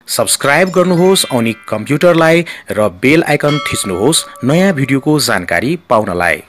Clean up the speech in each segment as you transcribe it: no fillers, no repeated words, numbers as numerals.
Subscribe गर्नुहोस् Onic कम्प्युटरलाई र बेल आइकन थिच्नुहोस् नयाँ भिडियोको जानकारी पाउनलाई।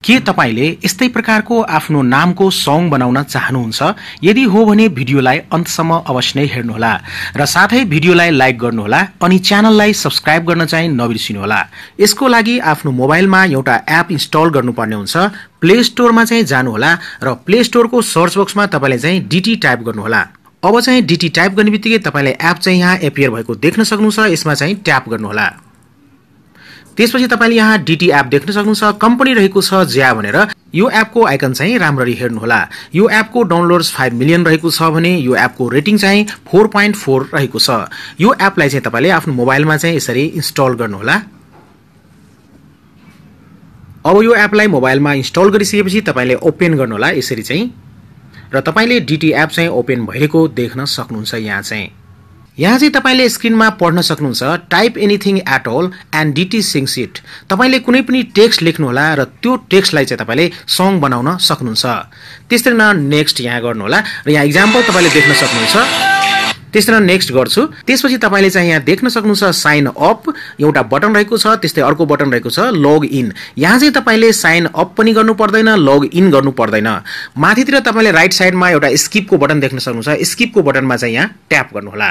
के तपाईले यस्तै प्रकारको आफ्नो नामको सङ बनाउन चाहनुहुन्छ? यदि हो भने भिडियोलाई अन्तसम्म अवश्य नै हेर्नुहोला र साथै भिडियोलाई लाइक गर्नुहोला अनि च्यानललाई सब्स्क्राइब गर्न चाहिँ नबिर्सिनुहोला। यसको लागि आफ्नो मोबाइलमा एउटा एप इन्स्टल गर्नुपर्ने हुन्छ। प्ले स्टोरमा चाहिँ जानुहोला र प्ले स्टोरको सर्च बक्समा तपाईले चाहिँ डिटी टाइप गर्नुहोला। अब चाहिँ डिटी टाइप गर्नेबित्तिकै तपाईले एप चाहिँ यहाँ एपियर भएको देख्न सक्नुहुन्छ। यसमा चाहिँ ट्याप गर्नुहोला। त्यसपछि तपाईले यहाँ डिटी एप देख्न सक्नुहुन्छ। कम्पनी रहेको छ ज्या भनेर। यो एपको आइकन चाहिँ राम्ररी हेर्नुहोला। यो एपको डाउनलोड्स 5 मिलियन रहेको छ भने यो एपको रेटिङ चाहिँ 4.4 रहेको छ। यो एपलाई चाहिँ तपाईले आफ्नो मोबाइलमा चाहिँ यसरी इन्स्टल गर्नुहोला। अब यो एपलाई मोबाइलमा इन्स्टल गरिसकेपछि तपाईले ओपन गर्नुहोला यसरी चाहिँ, र तपाईले डिटी एप चाहिँ ओपन भइरहेको देख्न सक्नुहुन्छ। यहाँ चाहिँ तपाईले स्क्रिनमा पढ्न सक्नुहुन्छ type anything at all and ditty sings it. तपाईले कुनै पनि टेक्स्ट लेख्नुहोला र त्यो टेक्स्टलाई चाहिँ तपाईले सङ बनाउन सक्नुहुन्छ। त्यसरी नेक्स्ट यहाँ गर्नुहोला र यहाँ एक्जाम्पल तपाईले देख्न सक्नुहुन्छ। त्यसरी नेक्स्ट गर्छु। त्यसपछि तपाईले चाहिँ यहाँ देख्न सक्नुहुन्छ साइन अप एउटा बटन रहेको छ, त्यस्तै अर्को बटन रहेको छ लग इन। यहाँ चाहिँ तपाईले साइन अप पनि गर्नु पर्दैन, लग इन गर्नु पर्दैन। माथितिर तपाईले राइट साइडमा एउटा स्किपको बटन देख्न सक्नुहुन्छ। स्किपको बटनमा चाहिँ यहाँ ट्याप गर्नुहोला।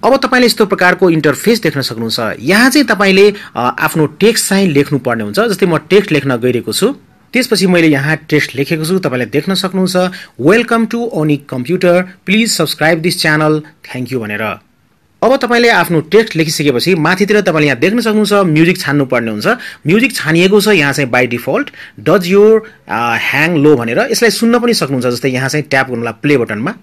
अब तपाईले यस्तो प्रकारको इन्टरफेस देख्न सक्नुहुन्छ। यहाँ चाहिँ तपाईले आफ्नो टेक्स्ट चाहिँ लेख्नु पर्ने हुन्छ। जस्तै म टेक्स्ट लेख्न गइरहेको छु। त्यसपछि मैले यहाँ टेक्स्ट लेखेको छु, तपाईले देख्न सक्नुहुन्छ welcome to Onik computer, please subscribe this channel, thank you भनेर। अब तपाईले आफ्नो टेक्स्ट लेखिसकेपछि माथितिर तपाईले यहाँ देख्न सक्नुहुन्छ म्युजिक छान्नु पर्ने हुन्छ। म्युजिक छानिएको छ यहाँ चाहिँ by default does your hang low भनेर। यसलाई सुन्न पनि सक्नुहुन्छ। जस्तै यहाँ चाहिँ ट्याप गर्नुहोला प्ले बटनमा।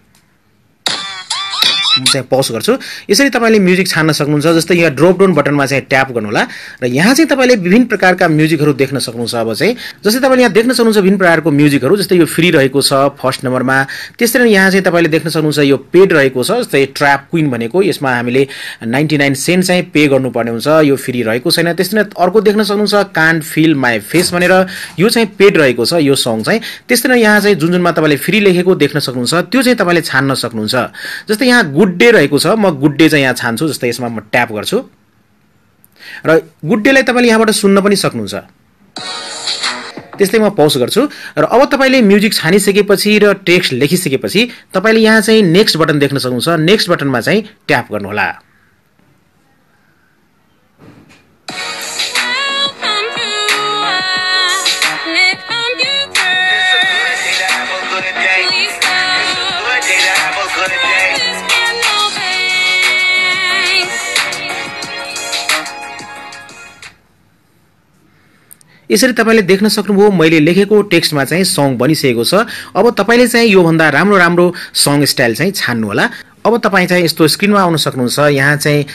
म चाहिँ पज गर्छु। यसरी तपाईले म्युजिक छान्न सक्नुहुन्छ। जस्तै यहाँ ड्रप डाउन बटनमा चाहिँ ट्याप गर्नुहोला र यहाँ चाहिँ तपाईले विभिन्न प्रकारका म्युजिकहरू देख्न सक्नुहुन्छ। अब चाहिँ जस्तै तपाईले यहाँ देख्न सक्नुहुन्छ विभिन्न प्रकारको म्युजिकहरू। जस्तै यो फ्री रहेको छ फर्स्ट नम्बरमा। त्यसरी यहाँ चाहिँ तपाईले देख्न सक्नुहुन्छ यो पेड रहेको छ। जस्तै ट्र्याप क्वीन भनेको यसमा हामीले 99 सेन्ट चाहिँ पे गर्नुपर्ने हुन्छ। यो फ्री रहेको छैन। त्यसरी अर्को देख्न सक्नुहुन्छ कान्ट फिल माई फेस भनेर। यो चाहिँ पेड रहेको छ यो सङ चाहिँ। त्यसरी यहाँ चाहिँ जुनमा तपाईले फ्री लेखेको देख्न सक्नुहुन्छ त्यो चाहिँ तपाईले छान्न सक्नुहुन्छ। जस्तै यहाँ गुड डे रहेको छ। म गुड डे चाहिँ यहाँ छान्छु। जस्तै यसमा म ट्याप गर्छु र गुड डेलाई तपाईले यहाँबाट सुन्न पनि सक्नुहुन्छ। त्यसले म पज गर्छु र अब तपाईले म्युजिक छानिसकेपछि र टेक्स्ट लेखिसकेपछि तपाईले यहाँ चाहिँ नेक्स्ट बटन देख्न सक्नुहुन्छ। नेक्स्ट बटनमा चाहिँ ट्याप गर्नुहोला। यसरी तपाईले देख्न सक्नुभयो मैले लेखेको टेक्स्टमा चाहिँ सङ बनिसकेको छ। अब तपाईले चाहिँ यो भन्दा राम्रो सङ स्टाइल चाहिँ छान्नु होला। अब तपाई चाहिँ यस्तो स्क्रिनमा आउन सक्नुहुन्छ। यहाँ चाहिँ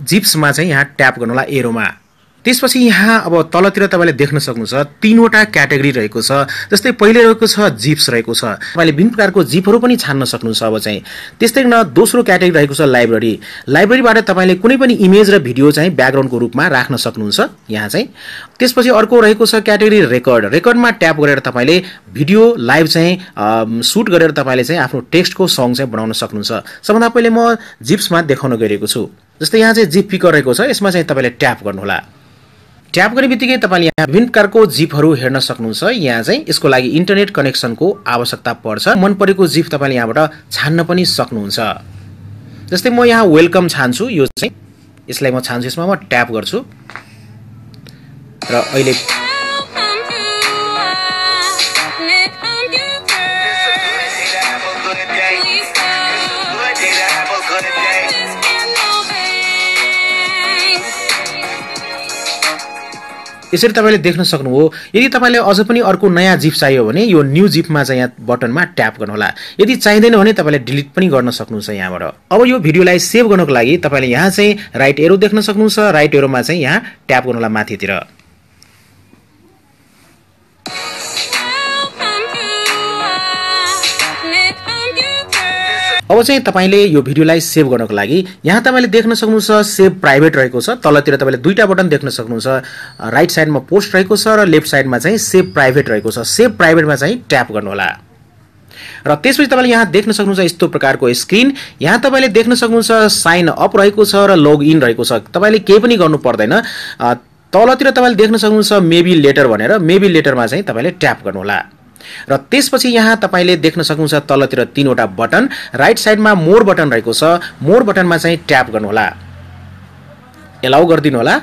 जिप्समा चाहिँ यहाँ ट्याप गर्नुहोला एरोमा। त्यसपछि यहाँ अब तलतिर तपाईले देख्न सक्नुहुन्छ 3वटा क्याटेगोरी रहेको छ। जस्तै पहिले रहेको छ जिप्स रहेको छ। तपाईले विभिन्न प्रकारको जिपहरू पनि छान्न सक्नुहुन्छ। अब चाहिँ त्यस्तै दोस्रो क्याटेगोरी रहेको छ लाइब्रेरी। लाइब्रेरीबाट तपाईले कुनै पनि इमेज र भिडियो चाहिँ ब्याकग्राउन्डको रूपमा राख्न सक्नुहुन्छ यहाँ चाहिँ। त्यसपछि अर्को रहेको छ क्याटेगोरी रेकर्ड। रेकर्डमा ट्याप गरेर तपाईले भिडियो लाइभ चाहिँ सुट गरेर तपाईले चाहिँ आफ्नो टेक्स्टको सङ चाहिँ बनाउन सक्नुहुन्छ। सबभन्दा पहिले म जिप्समा देखाउन गइरहेको छु। जस्तै यहाँ चाहिँ जिप पिकर रहेको छ। यसमा चाहिँ तपाईले ट्याप गर्नुहोला। ट्याप गर्ने बित्तिकै तपाईले यहाँ विभिन्न प्रकारको जिपहरू हेर्न सक्नुहुन्छ। यहाँ चाहिँ यसको लागि इन्टरनेट कनेक्सनको आवश्यकता पर्छ। मन परेको जिप तपाईले यहाँबाट छान्न पनि सक्नुहुन्छ। जस्तै म यहाँ वेलकम छान्छु। यो चाहिँ यसलाई म छान्छु। यसमा म ट्याप गर्छु र अहिले यसरी तपाईले देख्न सक्नुभयो। यदि तपाईले अझ पनि अर्को नयाँ जिप चाहियो भने यो न्यू जिपमा चाहिँ यहाँ बटनमा ट्याप गर्नुहोला। यदि चाहिँदैन भने तपाईले डिलिट पनि गर्न सक्नुहुन्छ यहाँबाट। अब यो भिडियोलाई सेभ गर्नको लागि तपाईले यहाँ चाहिँ राइट एरो देख्न सक्नुहुन्छ। राइट एरोमा चाहिँ यहाँ ट्याप गर्नुहोला माथितिर। अब चाहिँ तपाईले यो भिडियोलाई सेभ गर्नको लागि यहाँ तपाईले देख्न सक्नुहुन्छ सेभ प्राइभेट रहेको छ। तलतिर तपाईले दुईटा बटन देख्न सक्नुहुन्छ। राइट साइडमा पोस्ट रहेको छ र लेफ्ट साइडमा चाहिँ सेभ प्राइभेट रहेको छ। सेभ प्राइभेटमा चाहिँ ट्याप गर्नुहोला र त्यसपछि तपाईले यहाँ देख्न सक्नुहुन्छ यस्तो प्रकारको स्क्रिन। यहाँ तपाईले देख्न सक्नुहुन्छ साइन अप रहेको छ र लग इन रहेको छ। तपाईले केही पनि गर्नु पर्दैन। तलतिर तपाईले देख्न सक्नुहुन्छ मेबी लेटर भनेर, मेबी लेटरमा चाहिँ तपाईले ट्याप गर्नुहोला र त्यसपछि यहाँ तपाईले देख्न सक्नुहुन्छ तलतिर तीनवटा बटन। राइट साइडमा मोर बटन रहेको छ। मोर बटनमा चाहिँ ट्याप गर्नुहोला, एलाउ गरिदिनु होला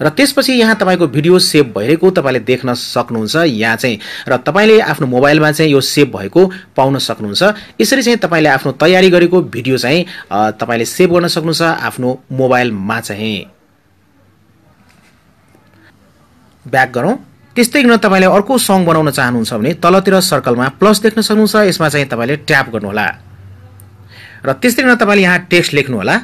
र त्यसपछि यहाँ तपाईको भिडियो सेभ भइरहेको तपाईले देख्न सक्नुहुन्छ यहाँ चाहिँ। र तपाईले आफ्नो मोबाइलमा चाहिँ यो सेभ भएको पाउन सक्नुहुन्छ। यसरी चाहिँ तपाईले आफ्नो तयारी गरेको भिडियो चाहिँ तपाईले सेभ गर्न सक्नुहुन्छ आफ्नो मोबाइलमा चाहिँ। ब्याक गरौँ। त्यस्तै गर्न तपाईले अर्को सङ बनाउन चाहनुहुन्छ भने तलतिर सर्कलमा प्लस देख्न सक्नुहुन्छ। यसमा चाहिँ तपाईले ट्याप गर्नुहोला र त्यस्तै गर्न तपाईले यहाँ टेक्स्ट लेख्नु होला।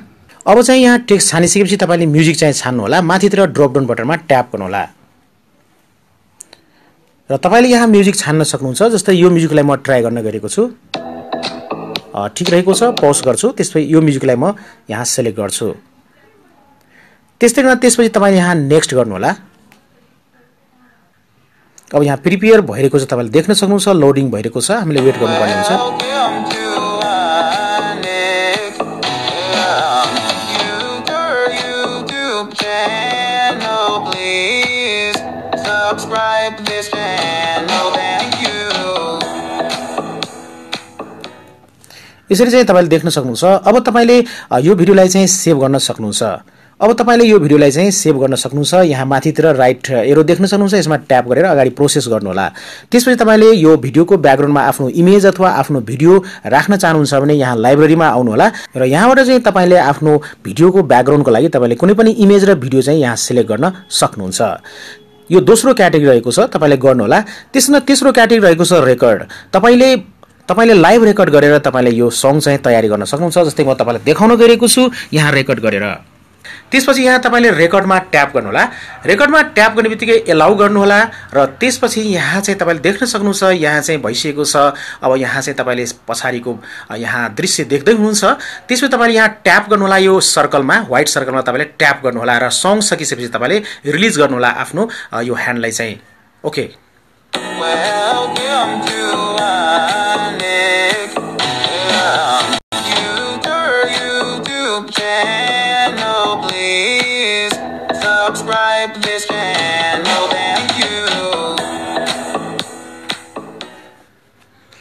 अब चाहिँ यहाँ टेक्स्ट छानिसकेपछि तपाईले म्युजिक चाहिँ छान्नु होला। माथितिर ड्रप डाउन बटनमा ट्याप गर्नुहोला र तपाईले यहाँ म्युजिक छान्न सक्नुहुन्छ। जस्तै यो म्युजिकलाई म ट्राई गर्न गएको छु। ठीक रहेको छ। पज गर्छु। त्यसपछि यो म्युजिकलाई म यहाँ सिलेक्ट गर्छु। त्यस्तै गर्न त्यसपछि तपाईले यहाँ नेक्स्ट गर्नु होला। अब यहाँ प्रिपेयर भइरहेको छ। तपाईले देख्न सक्नुहुन्छ लोडिङ भइरहेको छ। हामीले वेट गर्नुपर्ने हुन्छ। यसरी चाहिँ तपाईले देख्न सक्नुहुन्छ। अब तपाईले यो भिडियोलाई चाहिँ सेभ गर्न सक्नुहुन्छ। अब तपाईले यो भिडियोलाई चाहिँ सेभ गर्न सक्नुहुन्छ। यहाँ माथितिर राइट एरो देख्न सक्नुहुन्छ। यसमा ट्याप गरेर अगाडि प्रोसेस गर्नु होला। त्यसपछि तपाईले यो भिडियोको ब्याकग्राउन्डमा आफ्नो इमेज अथवा आफ्नो भिडियो राख्न चाहनुहुन्छ भने यहाँ लाइब्रेरीमा आउनु होला र यहाँबाट चाहिँ तपाईले आफ्नो भिडियोको ब्याकग्राउन्डको लागि तपाईले कुनै पनि इमेज र भिडियो चाहिँ यहाँ सिलेक्ट गर्न सक्नुहुन्छ। यो दोस्रो क्याटेगोरी रहेको छ। तपाईले गर्नु होला। त्यसमा तेस्रो क्याटेगोरी रहेको छ रेकर्ड। तपाईले लाइभ रेकर्ड गरेर तपाईले यो सङ चाहिँ तयारी गर्न सक्नुहुन्छ। जस्तै म तपाईलाई देखाउन गएको छु यहाँ रेकर्ड गरेर। त्यसपछि यहाँ तपाईले रेकर्डमा ट्याप गर्नु होला। रेकर्डमा ट्याप गर्ने बित्तिकै एलाउ गर्नु होला र त्यसपछि यहाँ चाहिँ तपाईले देख्न सक्नुहुन्छ यहाँ चाहिँ भइसकेको छ। अब यहाँ चाहिँ तपाईले पछाडीको यहाँ दृश्य देख्दै हुनुहुन्छ। त्यसपछि तपाईले यहाँ ट्याप गर्नु होला। यो सर्कलमा व्हाइट सर्कलमा तपाईले ट्याप गर्नु होला र सङ सकिसकेपछि तपाईले रिलिज गर्नु होला आफ्नो यो ह्यान्डलाई चाहिँ। ओके।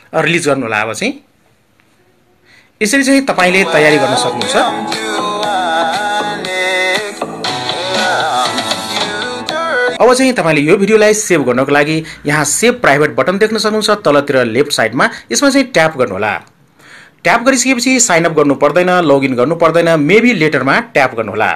रिलिज गर्नु होला। अब चाहिँ यसरी चाहिँ तपाईले तयारी गर्न सक्नुहुन्छ। अब चाहिँ तपाईले यो भिडियोलाई सेभ गर्नको लागि यहाँ सेभ प्राइभेट बटन देख्न सक्नुहुन्छ तलतिर लेफ्ट साइडमा। यसमा चाहिँ ट्याप गर्नु होला। ट्याप गरिसकेपछि साइन अप गर्नु पर्दैन, लगइन गर्नु पर्दैन। मेबी लेटरमा ट्याप गर्नु होला।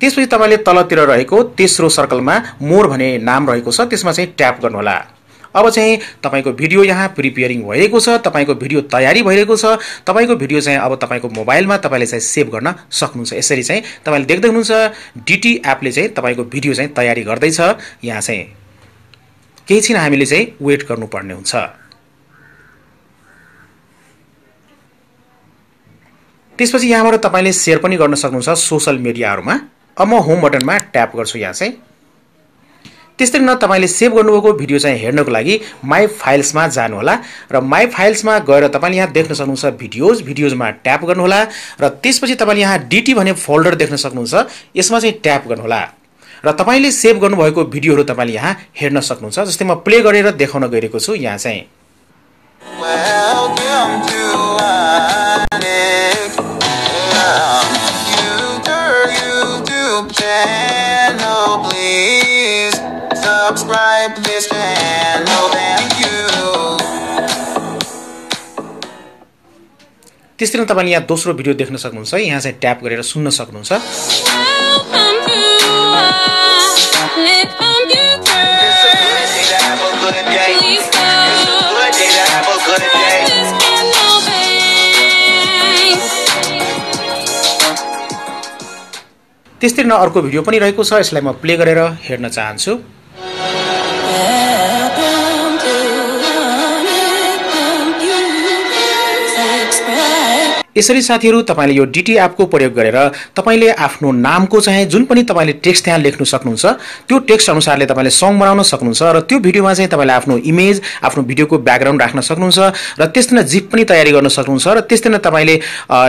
त्यसपछि तपाईले तलतिर रहेको तेस्रो सर्कलमा मोर भन्ने नाम रहेको छ। त्यसमा चाहिँ ट्याप गर्नु होला। अब चाहिँ तपाईको भिडियो यहाँ प्रिपेयरिङ भइरहेको छ। तपाईको भिडियो तयारी भइरहेको छ। तपाईको भिडियो चाहिँ अब तपाईको मोबाइलमा तपाईले चाहिँ सेभ गर्न सक्नुहुन्छ। यसरी चाहिँ तपाईले देख्दै हुनुहुन्छ डिटी एपले चाहिँ तपाईको भिडियो चाहिँ तयारी गर्दैछ। यहाँ चाहिँ केही छिन हामीले चाहिँ वेट गर्नुपर्ने हुन्छ। त्यसपछि यहाँबाट तपाईले शेयर पनि गर्न सक्नुहुन्छ सोशल मिडियाहरुमा। अब म होम बटनमा ट्याप गर्छु यहाँ चाहिँ। त्यस्तै न तपाईले सेभ गर्नुभएको भिडियो चाहिँ हेर्नको लागि माई फाइल्समा जानु होला र माई फाइल्समा गएर तपाईले यहाँ देख्न सक्नुहुन्छ भिडियोजमा ट्याप गर्नु होला र त्यसपछि तपाईले यहाँ डिटी भन्ने फोल्डर देख्न सक्नुहुन्छ। यसमा चाहिँ ट्याप गर्नु होला र तपाईले सेभ गर्नुभएको भिडियोहरु तपाईले यहाँ हेर्न सक्नुहुन्छ। जस्तै म प्ले गरेर देखाउन गइरहेको छु यहाँ चाहिँ। Subscribe this channel, thank you. त्यसैले तपाईले यहाँ दोस्रो भिडियो देख्न सक्नुहुन्छ। यहाँ चाहिँ ट्याप गरेर सुन्न सक्नुहुन्छ। त्यस्तै न अर्को भिडियो पनि रहेको छ, यसलाई म प्ले गरेर हेर्न चाहन्छु। यसरी साथीहरु तपाईले यो डिटी एपको प्रयोग गरेर तपाईले आफ्नो नामको चाहिँ जुन पनि तपाईले टेक्स्ट त्यहाँ लेख्न सक्नुहुन्छ, त्यो टेक्स्ट अनुसारले तपाईले सङ बनाउन सक्नुहुन्छ र त्यो भिडियोमा चाहिँ तपाईले आफ्नो इमेज, आफ्नो भिडियोको ब्याकग्राउन्ड राख्न सक्नुहुन्छ र त्यस्तै न जिप पनि तयारी गर्न सक्नुहुन्छ र त्यस्तै न तपाईले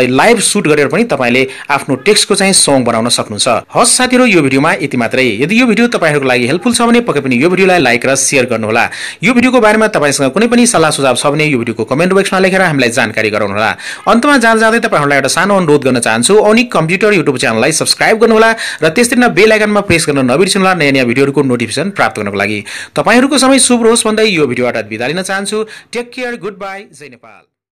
लाइभ शूट गरेर पनि तपाईले आफ्नो टेक्स्टको चाहिँ सङ बनाउन सक्नुहुन्छ। हस् साथीहरु, यो भिडियोमा यति मात्रै। यदि यो भिडियो तपाईहरुको लागि हेल्पफुल छ भने पक्कै पनि यो भिडियोलाई लाइक र शेयर गर्नुहोला। यो भिडियोको बारेमा तपाईसँग कुनै पनि सल्लाह सुझाव छ भने यो भिडियोको कमेन्ट बक्समा लेखेर हामीलाई जानकारी गराउनुहोला। अन्तमा जाँदै तपाईहरुलाई एउटा सानो अनुरोध गर्न चाहन्छु, ओनिक कम्प्युटर युट्युब च्यानललाई सब्स्क्राइब गर्नुहोला र त्यसरी नै बेल आइकनमा प्रेस गर्न नबिर्सनुहोला नयाँ नयाँ भिडियोहरुको नोटिफिकेसन प्राप्त गर्नको लागि। तपाईहरुको समय शुभ रहोस् भन्दै यो भिडियोबाट बिदा लिन चाहन्छु। टेक केयर, गुड बाइ, जय नेपाल।